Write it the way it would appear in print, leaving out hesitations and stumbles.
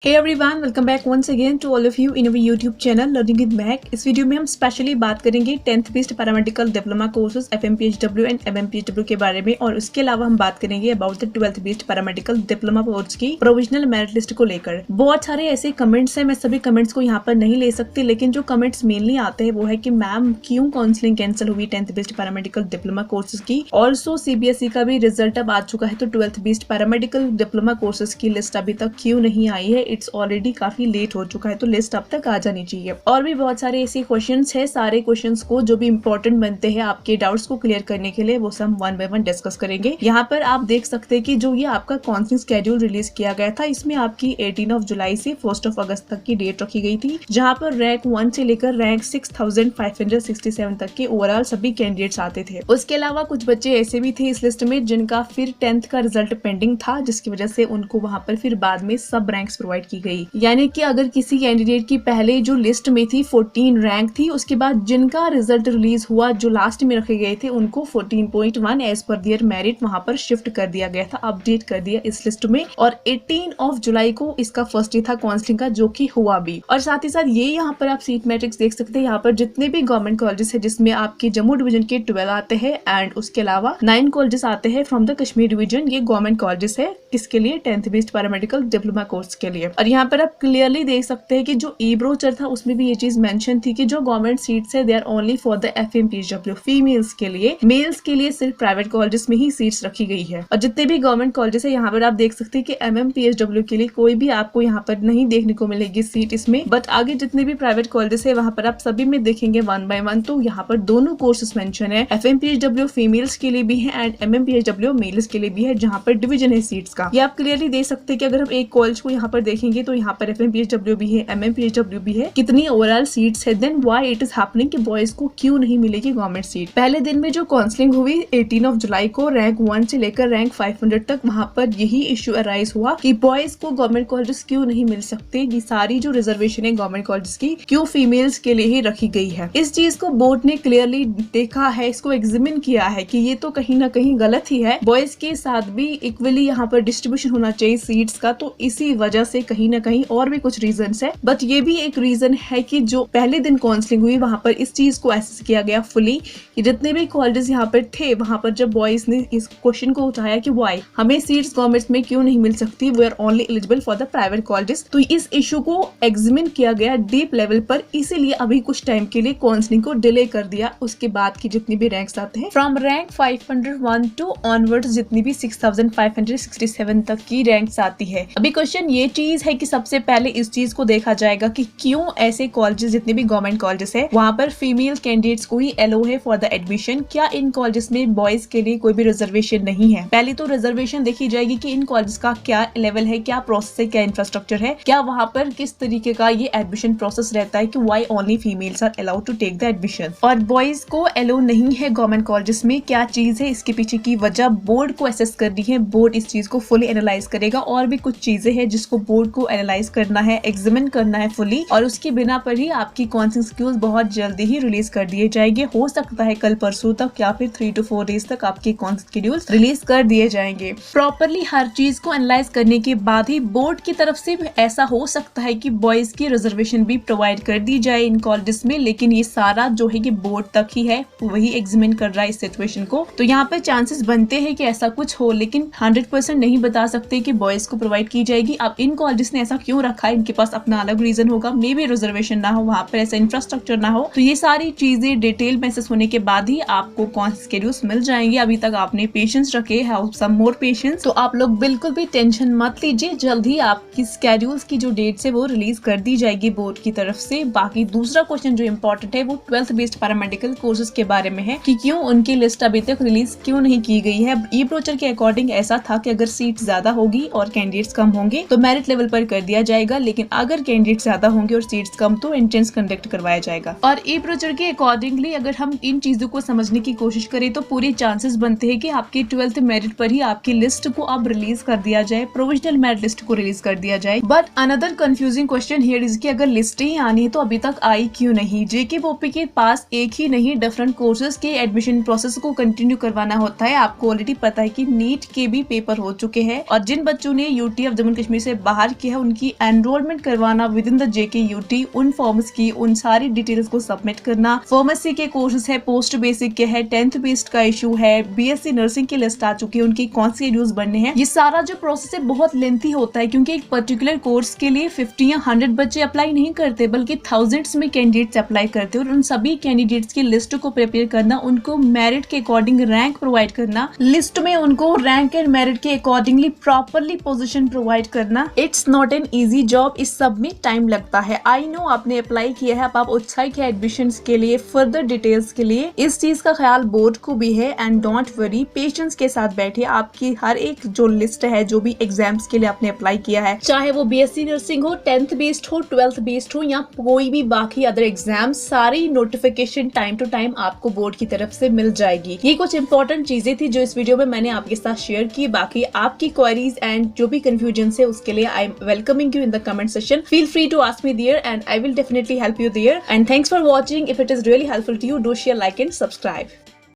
Hey everyone, welcome back once again to all of you in our YouTube channel Learning with Mac। इस video में हम specially बात करेंगे 10th based paramedical diploma courses FMPHW and MMPHW के बारे में, और उसके अलावा हम बात करेंगे about the 12th based paramedical diploma course की प्रोविजनल मेरिट लिस्ट को लेकर। बहुत सारे ऐसे कमेंट्स हैं, मैं सभी कमेंट्स को यहाँ पर नहीं ले सकती, लेकिन जो कमेंट्स मेनली आते हैं वो है कि मैम क्यों काउंसलिंग कैंसिल हुई 10th based paramedical diploma courses की। ऑल्सो CBSE का भी रिजल्ट अब आ चुका है, तो 12th based paramedical diploma courses की लिस्ट अभी तक क्यों नहीं आई है। इट्स ऑलरेडी काफी लेट हो चुका है, तो लिस्ट अब तक आ जानी चाहिए। और भी बहुत सारे ऐसे क्वेश्चंस है, सारे क्वेश्चंस को जो भी इंपॉर्टेंट बनते हैं आपके डाउट्स को क्लियर करने के लिए, वो सब वन बाय वन डिस्कस करेंगे। यहाँ पर आप देख सकते हैं कि जो ये आपका काउंसलिंग शेड्यूल रिलीज किया गया था, इसमें आपकी 18 जुलाई से 1 अगस्त तक की डेट रखी गई थी, जहाँ पर रैंक 1 से लेकर रैंक 6567 तक के ओवरऑल सभी कैंडिडेट्स आते थे। उसके अलावा कुछ बच्चे ऐसे भी थे इस लिस्ट में जिनका फिर 10th का रिजल्ट पेंडिंग था, जिसकी वजह से उनको वहाँ पर फिर बाद में सब रैंक्स प्रोवाइड की गई। यानी कि अगर किसी कैंडिडेट की पहले जो लिस्ट में थी 14 रैंक थी, उसके बाद जिनका रिजल्ट रिलीज हुआ जो लास्ट में रखे गए थे उनको 14.1 एज पर देयर मेरिट वहां पर शिफ्ट कर दिया गया था, अपडेट कर दिया इस लिस्ट में। और 18 जुलाई को इसका फर्स्ट डे था काउंसलिंग का, जो कि हुआ भी। और साथ ही साथ ये यहाँ पर आप सीट मैट्रिक्स देख सकते हैं। यहाँ पर जितने भी गवर्नमेंट कॉलेजेस है जिसमें आपके जम्मू डिवीजन के 12 आते हैं एंड उसके अलावा 9 कॉलेजेस आते हैं फ्रॉम द कश्मीर डिवीजन, ये गवर्नमेंट कॉलेजेस है किसके लिए 10th based paramedical diploma course के लिए। और यहाँ पर आप क्लियरली देख सकते हैं कि जो ई-ब्रोचर था उसमें भी ये चीज मेंशन थी कि जो गवर्नमेंट सीट्स है they are only for the FMPHW females के लिए, मेल्स के लिए सिर्फ प्राइवेट कॉलेजेस में ही सीट्स रखी गई है। और जितने भी गवर्नमेंट कॉलेजेस है यहाँ पर आप देख सकते हैं कि MMPHW के लिए कोई भी आपको यहाँ पर नहीं देखने को मिलेगी सीट इसमें, बट आगे जितने भी प्राइवेट कॉलेजेस है वहाँ पर आप सभी में देखेंगे वन बाय वन, तो यहाँ पर दोनों कोर्सेस मेंशन है। FMPHW फीमेल्स के लिए भी है एंड MMPHW मेल्स के लिए भी है, जहाँ पर डिवीजन है सीट्स का। ये आप क्लियरली देख सकते हैं कि अगर हम एक कॉलेज को यहाँ पर देखेंगे तो यहाँ पर FMPHW भी है, MMPHW भी है, कितनी ओवरऑल सीट्स है, then why it is happening कि बॉयज को क्यों नहीं मिलेगी गवर्नमेंट सीट। पहले दिन में जो काउंसलिंग हुई 18 जुलाई को रैंक 1 से लेकर रैंक 500 तक, वहां पर यही इश्यू अराइज हुआ कि बॉयज को गवर्नमेंट कॉलेजेस क्यों नहीं मिल सकते। ये सारी जो रिजर्वेशन है गवर्नमेंट कॉलेजेस की क्यों फीमेल्स के लिए ही रखी गई है। इस चीज को बोर्ड ने क्लियरली देखा है, इसको एग्जामिन किया है कि ये तो कहीं ना कहीं गलत ही है, बॉयज के साथ भी इक्वली यहाँ पर डिस्ट्रीब्यूशन होना चाहिए सीट्स का। तो इसी वजह से कहीं ना कहीं और भी कुछ रीजन है, बट ये भी एक रीजन है कि जो पहले दिन काउंसलिंग हुई वहां पर इस चीज को एसेस किया गया फुली कि जितने भी कॉलेजेस यहाँ पर थे, वहां पर जब बॉयज ने इस क्वेश्चन को उठाया कि व्हाई हमें सीट्स गवर्नमेंट में क्यों नहीं मिल सकती, we are only eligible for the private colleges, तो इस इशू को एग्जामिन किया गया डीप लेवल पर। इसीलिए अभी कुछ टाइम के लिए काउंसलिंग को डिले कर दिया। उसके बाद की जितनी भी रैंक्स आते हैं फ्रॉम रैंक 501 टू ऑनवर्ड्स, जितनी भी 6567 तक की रैंक्स आती है। अभी क्वेश्चन ये चीज है कि सबसे पहले इस चीज को देखा जाएगा कि क्यों ऐसे कॉलेजेस जितने भी गवर्नमेंट कॉलेजेस है वहां पर फीमेल कैंडिडेट्स को ही एलो है फॉर द एडमिशन। क्या इन कॉलेजेस में बॉयज के लिए कोई भी रिजर्वेशन नहीं है? पहले तो रिजर्वेशन देखी जाएगी कि इन कॉलेजेस का क्या लेवल है, क्या प्रोसेस है, क्या इंफ्रास्ट्रक्चर है, क्या वहां पर किस तरीके का ये एडमिशन प्रोसेस रहता है कि why only females are allowed to take the admission और बॉयज को एलो नहीं है गवर्नमेंट कॉलेजेस में। क्या चीज है, इसके पीछे की वजह बोर्ड को असेस करनी है। बोर्ड इस चीज को फुली एनालाइज करेगा। और भी कुछ चीजें हैं जिसको बोर्ड को एनालाइज करना है, एग्जामिन करना है फुली, और उसकी बिना पर ही आपकी काउंसलिंग शेड्यूल्स बहुत जल्दी ही रिलीज कर दिए जाएंगे। हो सकता है कल परसों तक या फिर 3 to 4 डेज तक आपके काउंसलिंग शेड्यूल्स रिलीज कर दिए जाएंगे। प्रॉपरली हर चीज को एनालाइज करने के बाद ही बोर्ड की तरफ से ऐसा हो सकता है कि बॉयज की रिजर्वेशन भी प्रोवाइड कर दी जाए इन कॉलेजेस में, लेकिन ये सारा जो है कि बोर्ड तक ही है, वही एग्जामिन कर रहा है इस सिचुएशन को। तो यहाँ पे चांसेस बनते हैं कि ऐसा कुछ हो, लेकिन 100% नहीं बता सकते कि बॉयज को प्रोवाइड की जाएगी। अब इन कॉलेजेस ने ऐसा क्यों रखा है, इनके पास अपना अलग रीजन होगा, मे बी रिजर्वेशन ना हो, वहां पर ऐसा इंफ्रास्ट्रक्चर ना हो। तो ये सारी चीजें डिटेल मैसेज होने के बाद ही आपको कौन से शेड्यूल्स मिल जाएंगे। अभी तक आपने पेशेंस रखे, हैव सम मोर पेशेंस। तो आप लोग बिल्कुल भी टेंशन मत लीजिए, जल्द ही आपकी शेड्यूल्स की जो डेट्स है वो रिलीज कर दी जाएगी बोर्ड की तरफ से। बाकी दूसरा क्वेश्चन जो इम्पोर्टेंट है वो 12th बेस्ड पैरामेडिकल कोर्सेज के बारे में है कि क्यों उनकी लिस्ट अभी तक रिलीज क्यों नहीं की गई है। ई-ब्रोचर के अकॉर्डिंग ऐसा था कि अगर सीट ज्यादा होगी और कैंडिडेट्स कम होंगे तो मेरिट लेवल पर कर दिया जाएगा, लेकिन अगर कैंडिडेट ज्यादा होंगे और सीट्स कम तो एंट्रेंस कंडक्ट करवाया जाएगा। और ई-ब्रोचर के अकॉर्डिंगली अगर हम इन चीजों को समझने की कोशिश करें तो पूरे चांसेस बनते हैं कि आपकी 12th मेरिट पर ही आपकी लिस्ट को अब रिलीज कर दिया जाए, प्रोविजनल मेरिट लिस्ट को रिलीज कर दिया जाए। But another confusing question here is कि अगर लिस्ट ही आनी है तो अभी तक आई क्यों नहीं। JKPOP के पास एक ही नहीं डिफरेंट कोर्सेज के एडमिशन प्रोसेस को कंटिन्यू करवाना होता है। आपको ऑलरेडी पता है कि नीट के भी पेपर हो चुके हैं और जिन बच्चों ने UT ऑफ जम्मू कश्मीर से बाहर इंतजार किया है उनकी एनरोलमेंट करवाना विद इन द JKUT, उन फॉर्म्स की उन सारी डिटेल्स को सबमिट करना। फार्मेसी के कोर्सेज है, पोस्ट बेसिक के है, 10th बेस्ड का इशू है, BSc नर्सिंग की लिस्ट आ चुकी है, उनकी कौन सी शेड्यूल्स बनने हैं। ये सारा जो प्रोसेस है बहुत लेंथी होता है क्योंकि एक पर्टिकुलर कोर्स के लिए 50 या 100 बच्चे अप्लाई नहीं करते बल्कि थाउजेंड्स में कैंडिडेट्स अप्लाई करते हैं और उन सभी कैंडिडेट्स की लिस्ट को प्रिपेयर करना, उनको मेरिट के अकॉर्डिंग रैंक प्रोवाइड करना, लिस्ट में उनको रैंक एंड मेरिट के अकॉर्डिंगली प्रॉपरली पोजीशन प्रोवाइड करना। It's not an easy job, इस सब में टाइम लगता है। आई नो आपने अप्लाई किया है, अब आप उत्साहित है एडमिशंस के लिए, फर्दर डिटेल्स के लिए। इस चीज का ख्याल बोर्ड को भी है एंड डोंट वरी, पेशेंस के साथ बैठिए। आपकी हर एक जो लिस्ट है, जो भी एग्जाम्स के लिए आपने अप्लाई किया है, चाहे वो BSc नर्सिंग हो, 10th बेस्ड हो, 12th बेस्ड हो या कोई भी बाकी अदर एग्जाम, सारी नोटिफिकेशन टाइम टू टाइम आपको बोर्ड की तरफ से मिल जाएगी। ये कुछ इंपॉर्टेंट चीजें थी जो इस वीडियो में मैंने आपके साथ शेयर की। बाकी आपकी क्वेरीज एंड जो भी कंफ्यूजन है उसके लिए I am welcoming you in the comment section. Feel free to ask me there and I will definitely help you there, and thanks for watching. If it is really helpful to you, do share, like and subscribe.